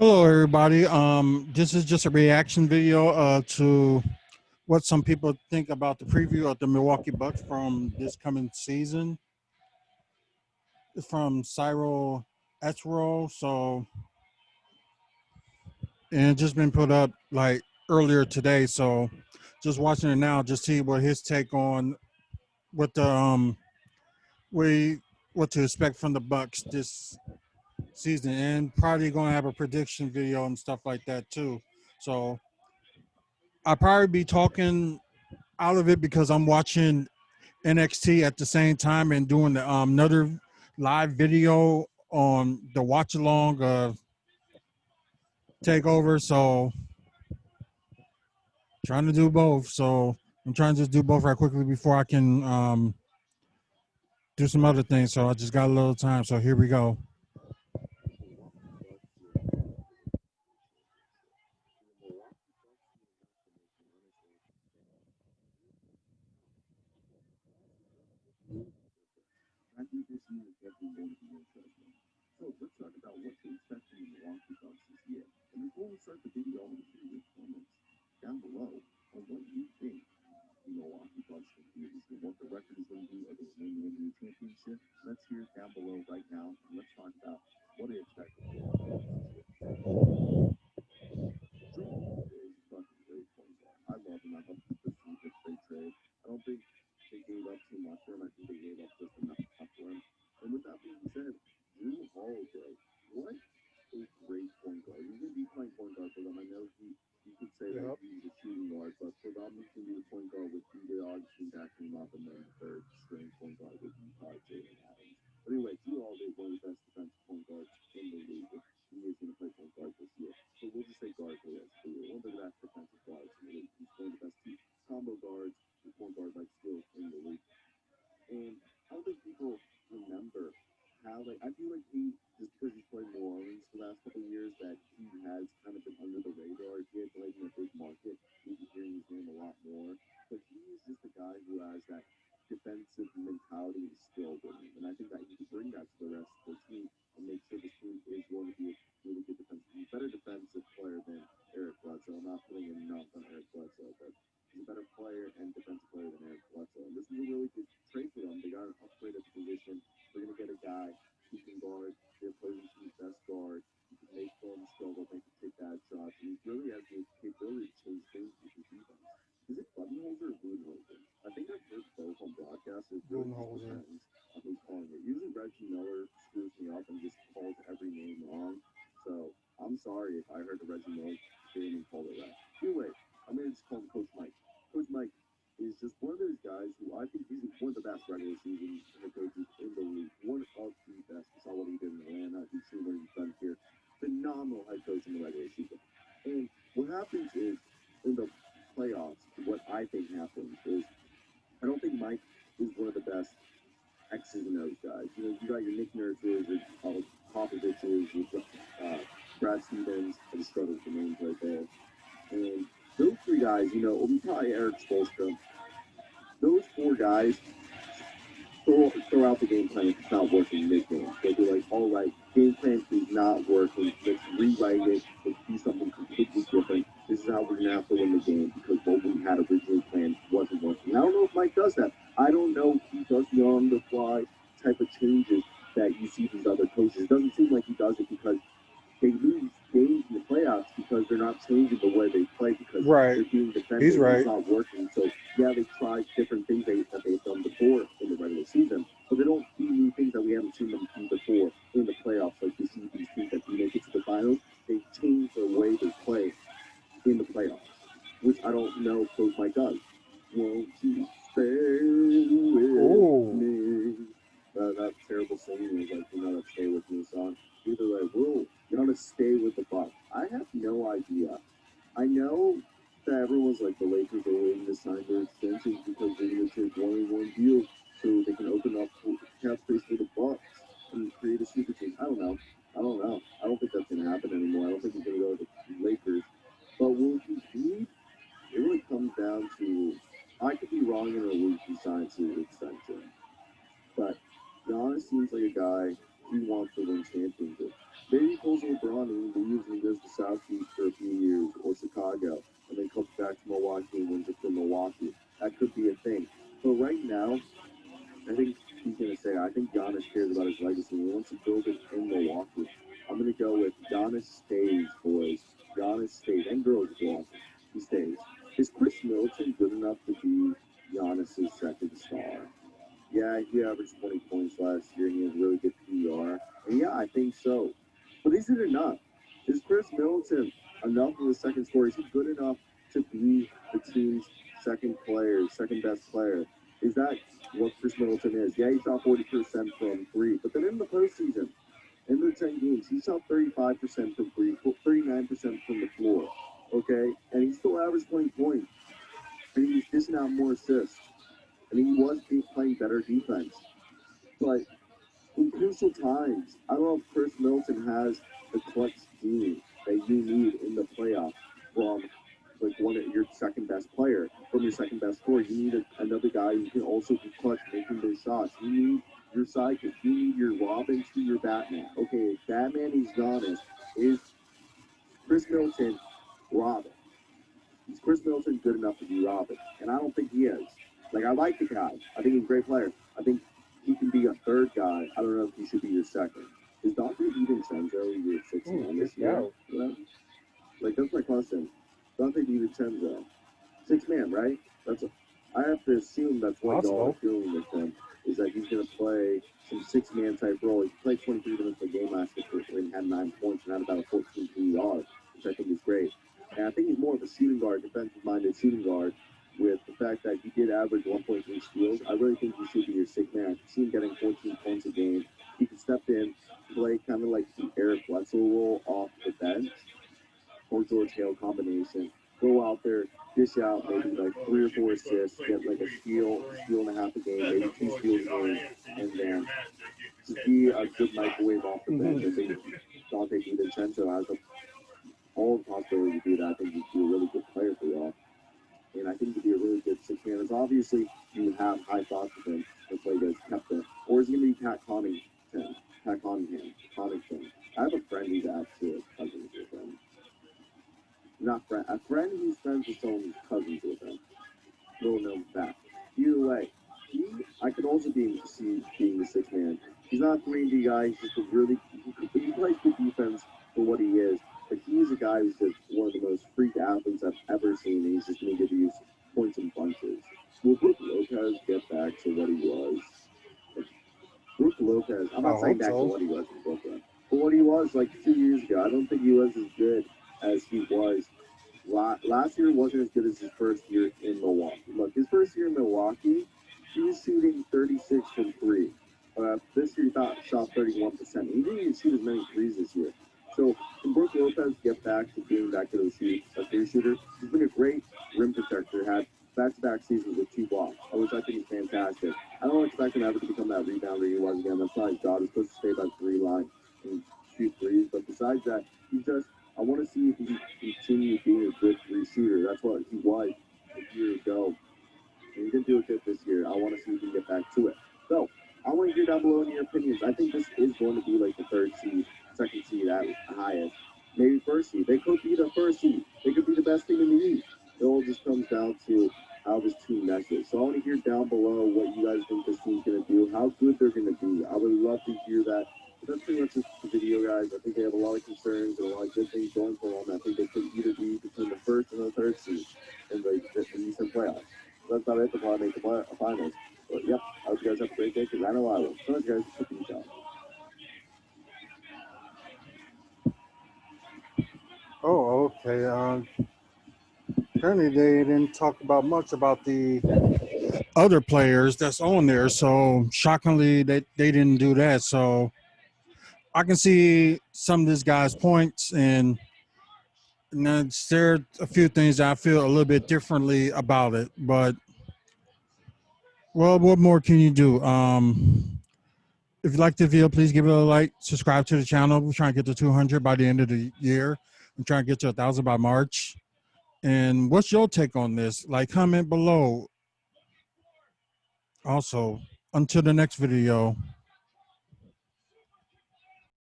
Hello, everybody. This is just a reaction video to what some people think about the preview of the Milwaukee Bucks from this coming season. It's from Cyril Etzrow. And it's just been put up like earlier today. So, just watching it now, just see what his take on what the we what to expect from the Bucks this season, and probably gonna have a prediction video and stuff like that too. So, I'll probably be talking out of it because I'm watching NXT at the same time and doing the another live video on the watch along takeover. So trying to do both. So I'm trying to just do both right quickly before I can do some other things. So I just got a little time. So here we go. I think this year is definitely going to be interesting. So let's talk about what to expect from the Milwaukee Bucks this year. And before we start the video, I want to hear your comments down below on what you think the Milwaukee Bucks can do this year, what the record is going to be, are they going to win the championship? Let's hear it down below right now, and let's talk about what to expect from the Milwaukee Bucks this year. Drew is a fucking great point guard. I love him. I love this team. It's a great trade. I don't think they gave up too much for him. I think they gave up just enough for him. And with that being said, Drew Holiday, what a great point guard. He's going to be playing point guard for them. I know you could say that he's a shooting guard, but for them, he's going to be the point guard with DJ Augustine backing him up, and then the third string point guard with Jalen Adams. But anyway, Drew Holiday is one of the best defensive point guards in the league. He is going to play point guard this year. So we'll just say guard for the rest of the year. One of the best defensive guards in the league. He's one of the best combo guards and point guard like skills in the league. And I don't think people remember how, like, I feel like he, just because he's played New Orleans the last couple of years, that he has kind of been under the radar. If he had played in a big market, we'd be hearing his name a lot more. But he is just a guy who has that defensive mentality and skill with him. And I think that he can bring that to the rest of the team and make sure the team is going to be a really good defensive, better defensive player than Eric Bledsoe. I'm not putting enough on Eric Bledsoe, but he's a better player and defensive player than Eric Bledsoe. And this is a really good trade for them. They got an upgrade at the position. They're going to get a guy who can guard the opposing team's best guard. He can make them struggle, make them take bad shots. And he really has the capability to change things with his defense. Is it Budenholzer or Budenholzer? I think I've heard both on broadcast. It really just depends on who's calling it. Usually Reggie Miller screws me up and just calls every name wrong. So I'm sorry if I heard the Reggie Miller name and called it right. Anyway, I'm going to just call him Coach Mike. Coach Mike is just one of those guys who I think he's one of the best regular season head coaches in the league. One of the best. We saw what he did in Atlanta. You've seen what he's done here. Phenomenal head coach in the regular season. And what happens is in the playoffs, what I think happens is I don't think Mike is one of the best X's and O's guys. You know, you got your Nick Nurses, your Popovich's, your Brad Stevens. I just struggled with the names right there. And those three guys, you know, probably Eric Spoelstra, those four guys throw out the game plan if it's not working mid-game. They'll be like, all right, game plan is not working. Let's rewrite it. Let's do something completely different. This is how we're going to have to win the game because what we had originally planned wasn't working. I don't know if Mike does that. I don't know if he does the on-the-fly type of changes that you see these other coaches. It doesn't seem like he does it because they lose games in the playoffs because they're not changing the way they play because they're being defensive. He's right. It's not working. So, yeah, they tried different things that they've done before in the regular season, but they don't do new things that we haven't seen them do before in the playoffs. Like you see these teams that make it to the finals, they change the way they play in the playoffs, which I don't know if Coach Mike does. Won't you stay with me? That terrible singing was like, you know, that Stay With Me song. Either way, we're going to stay with the Bucks. I have no idea. I know that everyone's like, the Lakers are waiting to sign their extensions because they're going to take one-on-one deals so they can open up cap space for the Bucks and create a super team. I don't know. I don't think that's going to happen anymore. I don't think he's going to go to the Lakers. But will he leave? It really comes down to, I could be wrong in a week he signs his extension. But Giannis seems like a guy who wants to win championships. Maybe he pulls a LeBron and he leaves and goes to Southeast for a few years or Chicago and then comes back to Milwaukee and wins it for Milwaukee. That could be a thing. But right now, I think he's going to say, I think Giannis cares about his legacy. He wants to build it in Milwaukee. I'm going to go with Giannis stays, boys. Giannis stays. And girls as well. He stays. Is Chris Middleton good enough to be Giannis' second star? Yeah, he averaged 20 points last year and he has really good PR. And yeah, I think so. But is it enough? Is Chris Middleton enough of a second scorer? Is he good enough to be the team's second player, second best player? Is that what Chris Middleton is? Yeah, he shot 40% from three, but then in the postseason, in the 10 games, he shot 35% from three, 39% from the floor. Okay, and he still averaged 20 points, and he was dishing out more assists, and he was playing better defense. But in crucial times, I don't know if Chris Middleton has the clutch gene that you need in the playoffs from like one of your second best player, from your second best scorer. You need another guy who can also be clutch, making those shots. You need your sidekick. You need your Robin to your Batman. Okay, Batman is Giannis. Is Chris Middleton Robin? Is Chris Middleton good enough to be Robin? And I don't think he is. Like, I like the guy. I think he's a great player. I think he can be a third guy. I don't know if he should be your second. Is Dante DiVincenzo your sixth man this year? Yeah. Like, that's my question. Dante DiVincenzo. Six man, right? I have to assume that's what y'all are doing with him, is that he's going to play some six-man type role. He played 23 minutes a game last year and had 9 points and had about a 14 PR, which I think is great. And I think he's more of a shooting guard, defensive-minded shooting guard, with the fact that he did average 1.3 steals. I really think he should be your sixth man. I can see him getting 14 points a game. He can step in, play kind of like the Eric Bledsoe role off the bench, or George Hill combination. Go out there, dish out maybe like 3 or 4 assists, get like a steal and a half a game, maybe 2 steals a game, and then just be a good microwave off the bench. I think Dante DiVincenzo has all the possibility to do that. I think he'd be a really good player for y'all. And I think he'd be a really good six man. As obviously you have high thoughts of him. That's why you guys kept him. Or is he going to be Pat Connaughton? Connaughton. I have a friend who's actually cousins with him. Not friend. A friend who's friends with someone's cousins with him. Little known fact. Either way, I could also see being the sixth man. He's not a 3-and-D guy. He's just a really he plays good defense for what he is. But he's a guy who's just one of the most freak athletes I've ever seen. And he's just going to give you points in bunches. Will Brook Lopez get back to what he was? Brook Lopez. I'm not saying back to what he was in Brooklyn, but what he was like 2 years ago. I don't think he was as good as he was. Last year wasn't as good as his first year in Milwaukee. Look, his first year in Milwaukee, he was shooting 36 from three. This year he shot 31%. He didn't even shoot as many threes this year. So can Brook Lopez get back to being that good of a three shooter? He's been a great rim protector, had back-to-back seasons with 2 blocks, which I think is fantastic. I don't expect him ever to become that rebounder he was again. That's not his job. He's supposed to stay by the 3 line and shoot threes. But besides that, I want to see if he can continue being a good 3 shooter. That's what he was a year ago. And he didn't do it good this year. I want to see if he can get back to it. So, I want to hear down below in your opinions. I think this is going to be like the 3rd seed, 2nd seed at highest. Maybe 1st seed. They could be the 1st seed. They could be the best team in the East. It all just comes down to how this team meshes. So I want to hear down below what you guys think this team's going to do, how good they're going to be. I would love to hear that. But that's pretty much just the video, guys. I think they have a lot of concerns and a lot of good things going for them. I think they could either be between the 1st and the 3rd seed in the Eastern playoffs. So that's about it. They'll probably make the finals. But yeah, I hope you guys have a great day, because I know I will. So guys, peace out. Oh, okay. Apparently they didn't talk about much about the other players that's on there. So shockingly, they didn't do that. So I can see some of this guy's points, and there are a few things that I feel a little bit differently about it. But well, what more can you do? If you like the video, please give it a like. Subscribe to the channel. We're trying to get to 200 by the end of the year. I'm trying to get to 1,000 by March. And what's your take on this? Like, comment below. Also, until the next video.